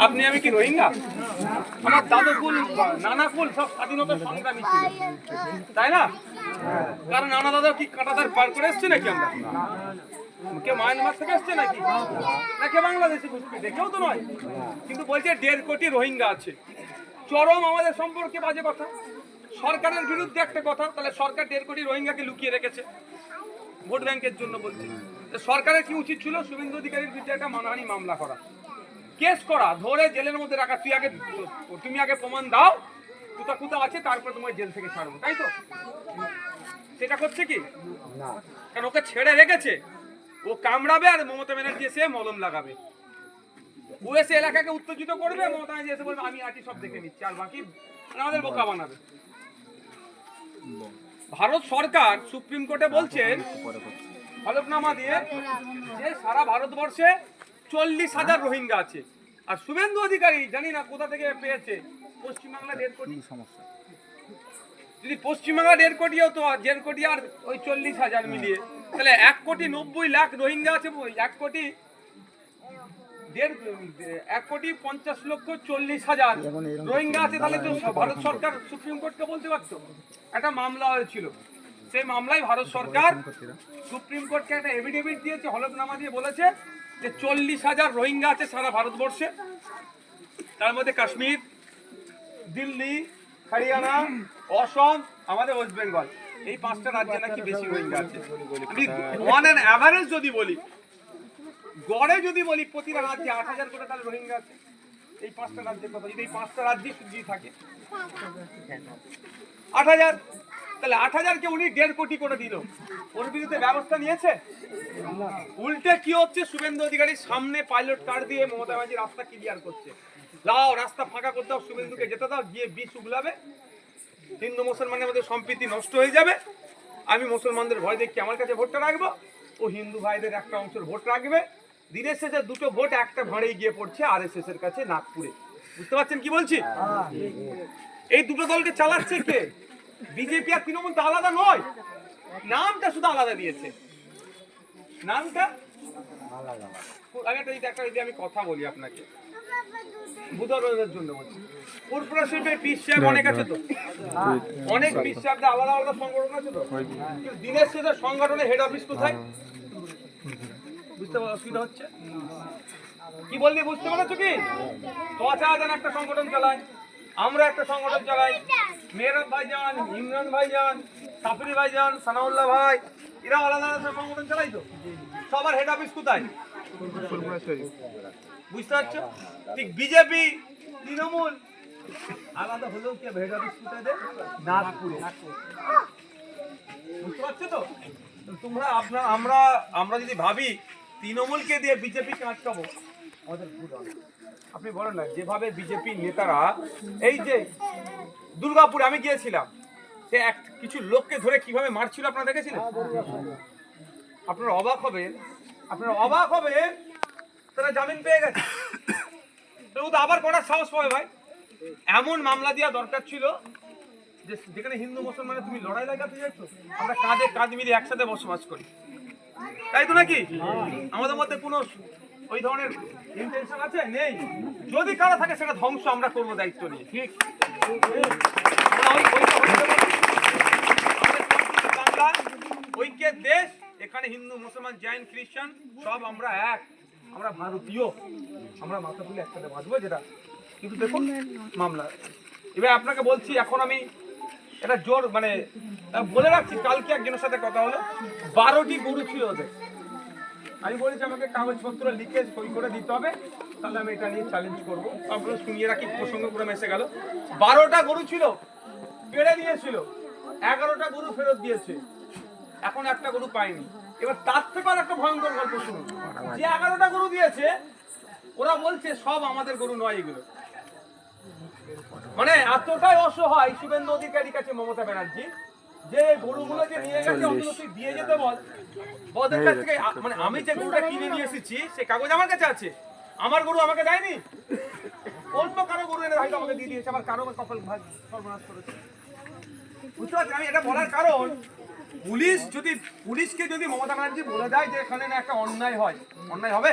আপনি আমি কি রোহিঙ্গা? আমার দাদু কুল নানা কুল সব স্বাধীনতা সংগ্রামী ছিল, তাই না? কারণ নানা দাদা কি কাঁটাতার পার করে এসছে নাকি? আমরা কে মায়ানমার থেকে এসছে নাকি? নাকি বাংলাদেশে ঘুষপেটে? কেউ তো নয়। কিন্তু বলছে 1.5 কোটি রোহিঙ্গা আছে। চরম আমাদের সম্পর্কে বাজে কথা, সরকারের বিরুদ্ধে একটা কথা। তাহলে সরকার 1.5 কোটি রোহিঙ্গাকে লুকিয়ে রেখেছে ভোট ব্যাংকের জন্য বলছে। সরকারের কি উচিত ছিল? শুভেন্দু অধিকারীর বিরুদ্ধে একটা মানহানি মামলা করা, কেস করা, ধরে জেলের মধ্যে রাখা। তুমি আগে প্রমাণ দাও কোথা আছে, তারপরে তোমার জেল থেকে ছাড়বো, তাই তো? সেটা করছে কি? কারণ ওকে ছেড়ে রেখেছে, ও কামড়াবে আর মমতা ব্যানার্জি এসে মলম লাগাবে। ও এসে এলাকাকে উত্তেজিত করবে, মমতা ব্যানার্জি এসে বলবে আমি আছি, সব দেখে নিচ্ছি, আর বাকি আমাদের বোকা বানাবে। ভারত সরকার সুপ্রিম কোর্টে বলছেন হলফনামা দিয়ে যে সারা ভারতবর্ষে 40,000 রোহিঙ্গা আছে। আর শুভেন্দু অধিকারী জানি না কোথা থেকে পেয়েছে পশ্চিমবাংলা 1.5 কোটি। যদি পশ্চিমবাংলা 1.5 কোটিও, তো 1.5 কোটি আর ওই 40,000 মিলিয়ে তাহলে 1,90,00,000 রোহিঙ্গা আছে। 1,50,40,000 রোহিঙ্গা আছে। তাহলে তো ভারত সরকার সুপ্রিম কোর্টকে বলতে পারতো। একটা মামলা হয়েছিল, সেই মামলায় ভারত সরকার সুপ্রিম কোর্টকে একটা এফিডেভিট দিয়েছে, হলফনামা দিয়ে বলেছে যে 40,000 রোহিঙ্গা আছে সারা ভারতবর্ষে। তার মধ্যে কাশ্মীর, দিল্লি, হরিয়ানা, অসম, আমাদের ওয়েস্ট বেঙ্গল, এই 5টা রাজ্যে নাকি বেশি রোহিঙ্গা আছে। আমি অন অ্যান অ্যাভারেজ যদি বলি, গড়ে যদি বলি, প্রতিটা রাজ্যে 8,000 করে তাহলে রোহিঙ্গা আছে। এই 5টা রাজ্যের কথা যদি এই 5টা রাজ্যে যদি থাকে 8,000, তাহলে 8,000কে উনি 1.5 কোটি করে দিল। ওর বিরুদ্ধে ব্যবস্থা নিয়েছে? উল্টে কি হচ্ছে? শুভেন্দু অধিকারীর সামনে পাইলট কার দিয়ে মমতা ব্যানার্জি রাস্তা ক্লিয়ার করছে। দাও, রাস্তা ফাঁকা করতে দাও, শুভেন্দুকে যেতে দাও, গিয়ে বিষ উগলাবে, হিন্দু মুসলমানের মধ্যে সম্প্রীতি নষ্ট হয়ে যাবে। আমি মুসলমানদের ভয় দেখি আমার কাছে ভোটটা রাখবো, ও হিন্দু ভাইদের একটা অংশের ভোট রাখবে। দিনের শেষে দুটো ভোট একটা ভাঁড়েই গিয়ে পড়ছে RSS এর কাছে নাগপুরে। বুঝতে পারছেন কি বলছি? এই দুটো দলকে চালাচ্ছে কে? বিজেপি আর তৃণমূল তো আলাদা নয়, নামটা শুধু আলাদা দিয়েছে, নামটা আলাদা। আমি কথা বলি আপনাকে, বুধবারের জন্য বলছি। পুরপুরা শিল্পের পিস সাহেব অনেক আছে তো, অনেক পিস সাহেবদের আলাদা আলাদা সংগঠন আছে তো। দিনের শেষে সংগঠনের হেড অফিস কোথায়? বুঝতে অসুবিধা হচ্ছে কি বললি? বুঝতে পারছো কি? তোয়াচান একটা সংগঠন চালায়, আমরা একটা সংগঠন চালাই, মেহরাব ভাইজান, ইমরান ভাইজান, সাফরি ভাইজান, সানাউল্লাহ ভাই, এরা আলাদা আলাদা সংগঠন চালাই তো। সবার হেড অফিস কোথায়? বুঝতে পারছো? ঠিক বিজেপি, তৃণমূল আলাদা হলেও কি হেড অফিস কোথায় দেয়? নাগপুরে। বুঝতে পারছো তো? তোমরা আমরা যদি ভাবি তৃণমূলকে দিয়ে বিজেপিকে আটকাবো, আমাদের ভুল হবে। আপনি বলেন না, যেভাবে বিজেপি নেতারা, এই যে দুর্গাপুরে আমি গিয়েছিলাম, সে কিছু লোককে ধরে কিভাবে মারছিল আপনারা দেখেছিলেন? আপনারা অবাক হবেন, তারা জামিন পেয়ে গেছে। তো আবার করার সাহস পাবে ভাই? এমন মামলা দেওয়া দরকার ছিল যে যেখানে হিন্দু মুসলমানের তুমি লড়াই লাগাতে যাচ্ছ, আমরা কাঁধে কাঁধ মিলিয়ে একসাথে বসবাস করি, তাই তো নাকি? আমাদের মধ্যে কোনো ওই ধরনের ইন্টেনশন আছে? নেই। যদি কারো থাকে সেটা ধ্বংস আমরা করবো দায়িত্ব নিয়ে, ঠিক? বাংলা ঐক্যের দেশ, এখানে হিন্দু মুসলমান জৈন খ্রিস্টান সব আমরা এক, আমরা ভারতীয়, আমরা মাথা তুলে একসাথে বাঁচবো। যেটা কিন্তু দেখুন মামলা। এবার আপনাকে বলছি, এখন আমি এটা জোর মানে বলে রাখছি, কালকে একজনের সাথে কথা হলো, 12টি গরু ছিল ওদের। আমি বলেছি আমাকে কাগজপত্র লিখে সই করে দিতে হবে, তাহলে আমি এটা নিয়ে চ্যালেঞ্জ করবো। আপনারা শুনিয়ে রাখি, প্রসঙ্গ পুরো মেসে গেল। 12টা গরু ছিল, কেড়ে নিয়েছিল, 11টা গরু ফেরত দিয়েছে, এখন একটা গরু পাইনি। এবার তার থেকে আর একটা ভয়ঙ্কর গল্প শুনুন। যে 11টা গরু দিয়েছে, ওরা বলছে সব আমাদের গরু নয় এগুলো। মানে এতটাই অসহায় শুভেন্দু অধিকারীর কাছে মমতা ব্যানার্জি, যে গরুগুলো যে নিয়ে গেছে অন্তত দিয়ে যেতে বল। ওদের কাছ থেকে মানে আমি যে গরুটা কিনে নিয়ে এসেছি সে কাগজ আমার কাছে আছে, আমার গরু আমাকে দেয়নি। অল্প কারো গরু এনে হয়তো আমাকে দিয়ে দিয়েছে, আবার কারো কপাল সর্বনাশ করেছে। বুঝতে পারছি আমি এটা বলার কারণ, পুলিশকে যদি মমতা ব্যানার্জি বলে দেয় যে এখানে না একটা অন্যায় হয়, অন্যায় হবে?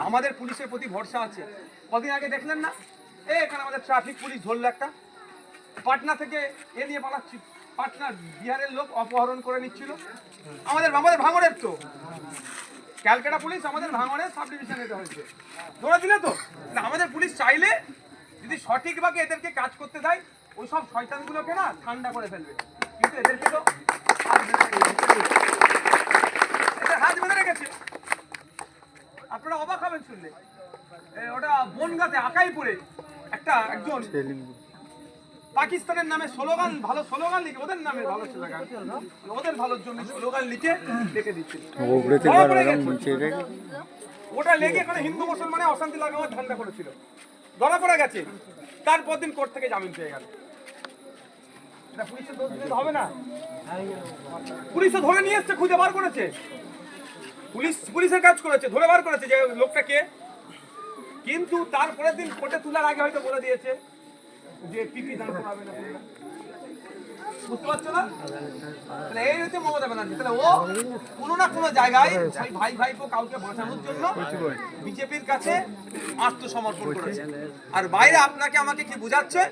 আমাদের পুলিশের প্রতি ভরসা আছে। কদিন আগে দেখলেন না, এখানে আমাদের ট্রাফিক পুলিশ ধরলো একটা পাটনা থেকে নিয়ে পালাচ্ছি, পাটনা বিহারের লোক অপহরণ করে নিচ্ছিল। আমাদের ভাঙড়ের তো ক্যালকাটা পুলিশ আমাদের ভাঙড়ের সাব ডিভিশনে হয়েছে, ধরে দিলে তো। না, আমাদের পুলিশ চাইলে যদি সঠিকভাবে এদেরকে কাজ করতে দেয়, ওই সব শয়তানগুলোকে না ঠান্ডা করে ফেলবে। কিন্তু এদেরকে তো হাত বেঁধে রেখেছে। আপনারা অবাক হবেন শুনলে, ওটা বনগাঁতে আকাইপুরে একজন পাকিস্তানের নামে স্লোগান, ভালো স্লোগান লিখে, ওদের নামে ভালো স্লোগান, ওদের ভালোর জন্য স্লোগান লিখে রেখে দিচ্ছে। ওটা লেগে এখানে হিন্দু মুসলমানে অশান্তি লাগাবার ধান্দা করেছিল, ধরা পড়ে গেছে। তারপর দিন কোর্ট থেকে জামিন পেয়ে গেল। এটা পুলিশের দোষ দিলে হবে না। পুলিশে ধরে নিয়ে এসছে, খুঁজে বার করেছে, পুলিশের কাজ করেছে, ধরে বার করেছে যে লোকটা কে। কিন্তু তারপরের দিন কোর্টে তোলার আগে হয়তো বলে দিয়েছে যে পিপি দান করাবে না। বুঝতে পারছো না? তাহলে এই হচ্ছে মমতা ব্যানার্জি। তাহলে ও কোনো না কোনো জায়গায় ভাই ভাইপো কাউকে বাঁচানোর জন্য বিজেপির কাছে আত্মসমর্পণ করেছে। আর বাইরে আপনাকে আমাকে কি বোঝাচ্ছে?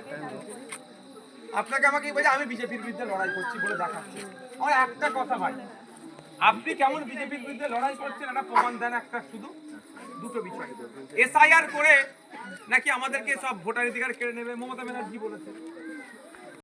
আপনাকে আমাকে বোঝা আমি বিজেপির বিরুদ্ধে লড়াই করছি বলে দেখাচ্ছে। আমার একটা কথা ভাই, আপনি কেমন বিজেপির বিরুদ্ধে লড়াই করছেন এটা প্রমাণ দেন একটা শুধু দুটো বিষয়। এসআইআর করে নাকি আমাদেরকে সব ভোটার অধিকার কেড়ে নেবে মমতা ব্যানার্জি বলেছে।